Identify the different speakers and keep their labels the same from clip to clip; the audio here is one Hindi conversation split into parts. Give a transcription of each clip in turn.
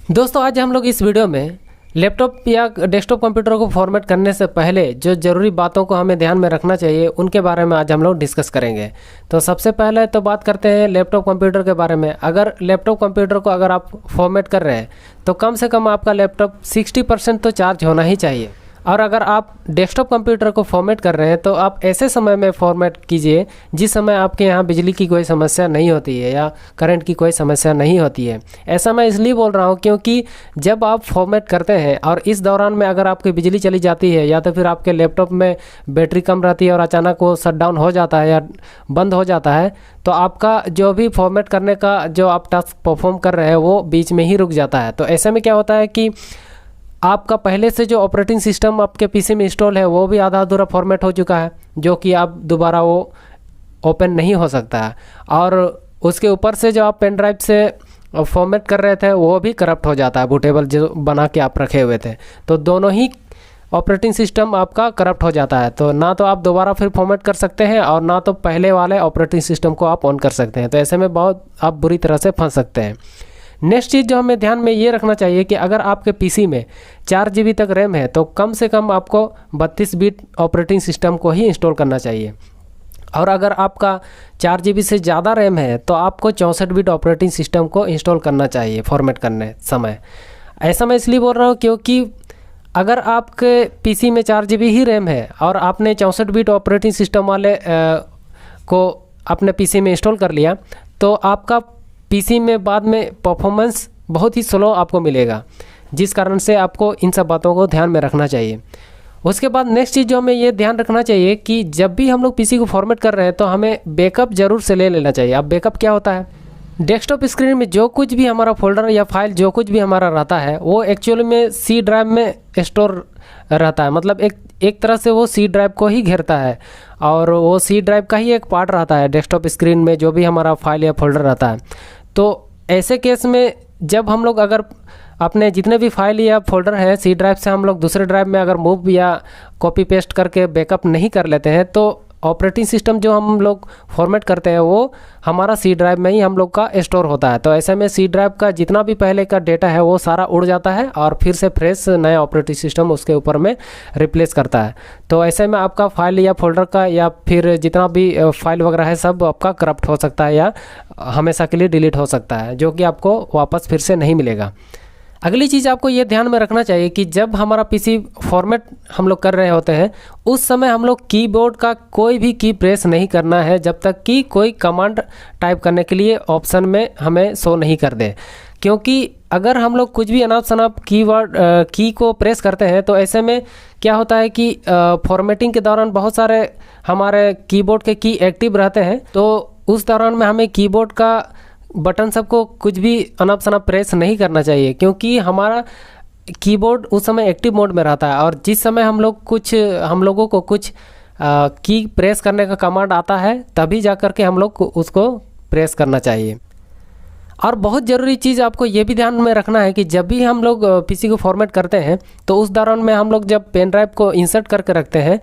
Speaker 1: दोस्तों आज हम लोग इस वीडियो में लैपटॉप या डेस्कटॉप कंप्यूटर को फॉर्मेट करने से पहले जो ज़रूरी बातों को हमें ध्यान में रखना चाहिए उनके बारे में आज हम लोग डिस्कस करेंगे। तो सबसे पहले तो बात करते हैं लैपटॉप कंप्यूटर के बारे में। अगर लैपटॉप कंप्यूटर को अगर आप फॉर्मेट कर रहे हैं तो कम से कम आपका लैपटॉप 60% तो चार्ज होना ही चाहिए। और अगर आप डेस्कटॉप कंप्यूटर को फॉर्मेट कर रहे हैं तो आप ऐसे समय में फॉर्मेट कीजिए जिस समय आपके यहाँ बिजली की कोई समस्या नहीं होती है या करंट की कोई समस्या नहीं होती है। ऐसा मैं इसलिए बोल रहा हूँ क्योंकि जब आप फॉर्मेट करते हैं और इस दौरान में अगर आपकी बिजली चली जाती है या तो फिर आपके लैपटॉप में बैटरी कम रहती है और अचानक वो शट डाउन हो जाता है या बंद हो जाता है तो आपका जो भी फॉर्मेट करने का जो आप टास्क परफॉर्म कर रहे हैं वो बीच में ही रुक जाता है। तो ऐसे में क्या होता है कि आपका पहले से जो ऑपरेटिंग सिस्टम आपके पीसी में इंस्टॉल है वो भी आधा अधूरा फॉर्मेट हो चुका है, जो कि आप दोबारा वो ओपन नहीं हो सकता है। और उसके ऊपर से जो आप पेन ड्राइव से फॉर्मेट कर रहे थे वो भी करप्ट हो जाता है, बूटेबल जो बना के आप रखे हुए थे। तो दोनों ही ऑपरेटिंग सिस्टम आपका करप्ट हो जाता है। तो ना तो आप दोबारा फिर फॉर्मेट कर सकते हैं और ना तो पहले वाले ऑपरेटिंग सिस्टम को आप ऑन कर सकते हैं। तो ऐसे में बहुत आप बुरी तरह से फंस सकते हैं। नेक्स्ट चीज़ जो हमें ध्यान में ये रखना चाहिए कि अगर आपके पीसी में 4 GB तक रैम है तो कम से कम आपको 32 बिट ऑपरेटिंग सिस्टम को ही इंस्टॉल करना चाहिए। और अगर आपका 4 GB से ज़्यादा रैम है तो आपको 64 बिट ऑपरेटिंग सिस्टम को इंस्टॉल करना चाहिए फॉर्मेट करने समय। ऐसा मैं इसलिए बोल रहा हूँ क्योंकि अगर आपके पीसी में 4 GB ही रैम है और आपने 64 बिट ऑपरेटिंग सिस्टम वाले को अपने पीसी में इंस्टॉल कर लिया तो आपका पीसी में बाद में परफॉर्मेंस बहुत ही स्लो आपको मिलेगा, जिस कारण से आपको इन सब बातों को ध्यान में रखना चाहिए। उसके बाद नेक्स्ट चीज़ जो हमें ये ध्यान रखना चाहिए कि जब भी हम लोग पीसी को फॉर्मेट कर रहे हैं तो हमें बैकअप ज़रूर से ले लेना चाहिए। अब बैकअप क्या होता है, डेस्कटॉप स्क्रीन में जो कुछ भी हमारा फोल्डर या फाइल जो कुछ भी हमारा रहता है वो एक्चुअली में सी ड्राइव में स्टोर रहता है। मतलब एक तरह से वो सी ड्राइव को ही घेरता है और वो सी ड्राइव का ही एक पार्ट रहता है डेस्कटॉप स्क्रीन में जो भी हमारा फाइल या फोल्डर रहता है। तो ऐसे केस में जब हम लोग अगर अपने जितने भी फाइल या फोल्डर हैं सी ड्राइव से हम लोग दूसरे ड्राइव में अगर मूव या कॉपी पेस्ट करके बैकअप नहीं कर लेते हैं तो ऑपरेटिंग सिस्टम जो हम लोग फॉर्मेट करते हैं वो हमारा सी ड्राइव में ही हम लोग का स्टोर होता है। तो ऐसे में सी ड्राइव का जितना भी पहले का डेटा है वो सारा उड़ जाता है और फिर से फ्रेश नया ऑपरेटिंग सिस्टम उसके ऊपर में रिप्लेस करता है। तो ऐसे में आपका फाइल या फोल्डर का या फिर जितना भी फाइल वगैरह है सब आपका करप्ट हो सकता है या हमेशा के लिए डिलीट हो सकता है, जो कि आपको वापस फिर से नहीं मिलेगा। अगली चीज़ आपको ये ध्यान में रखना चाहिए कि जब हमारा पीसी फॉर्मेट हम लोग कर रहे होते हैं उस समय हम लोग कीबोर्ड का कोई भी की प्रेस नहीं करना है जब तक कि कोई कमांड टाइप करने के लिए ऑप्शन में हमें शो नहीं कर दे। क्योंकि अगर हम लोग कुछ भी अनाप शनाप की को प्रेस करते हैं तो ऐसे में क्या होता है कि फॉर्मेटिंग के दौरान बहुत सारे हमारे कीबोर्ड के की एक्टिव रहते हैं। तो उस दौरान में हमें कीबोर्ड का बटन सबको कुछ भी अनाप शनाप प्रेस नहीं करना चाहिए, क्योंकि हमारा कीबोर्ड उस समय एक्टिव मोड में रहता है और जिस समय हम लोगों को कुछ की प्रेस करने का कमांड आता है तभी जा कर के हम लोग उसको प्रेस करना चाहिए। और बहुत ज़रूरी चीज़ आपको ये भी ध्यान में रखना है कि जब भी हम लोग पीसी को फॉर्मेट करते हैं तो उस दौरान में हम लोग जब पेन ड्राइव को इंसर्ट करके रखते हैं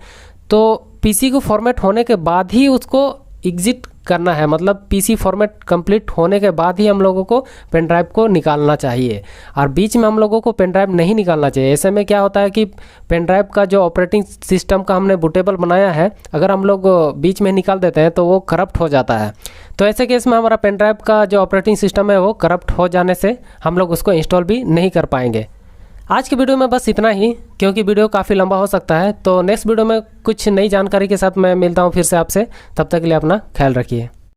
Speaker 1: तो पीसी को फॉर्मेट होने के बाद ही उसको एग्जिट करना है। मतलब पीसी फॉर्मेट कंप्लीट होने के बाद ही हम लोगों को पेन ड्राइव को निकालना चाहिए और बीच में हम लोगों को पेन ड्राइव नहीं निकालना चाहिए। ऐसे में क्या होता है कि पेन ड्राइव का जो ऑपरेटिंग सिस्टम का हमने बूटेबल बनाया है अगर हम लोग बीच में निकाल देते हैं तो वो करप्ट हो जाता है। तो ऐसे केस में हमारा पेन ड्राइव का जो ऑपरेटिंग सिस्टम है वो करप्ट हो जाने से हम लोग उसको इंस्टॉल भी नहीं कर पाएंगे। आज की वीडियो में बस इतना ही, क्योंकि वीडियो काफ़ी लंबा हो सकता है। तो नेक्स्ट वीडियो में कुछ नई जानकारी के साथ मैं मिलता हूँ फिर से आपसे। तब तक के लिए अपना ख्याल रखिए।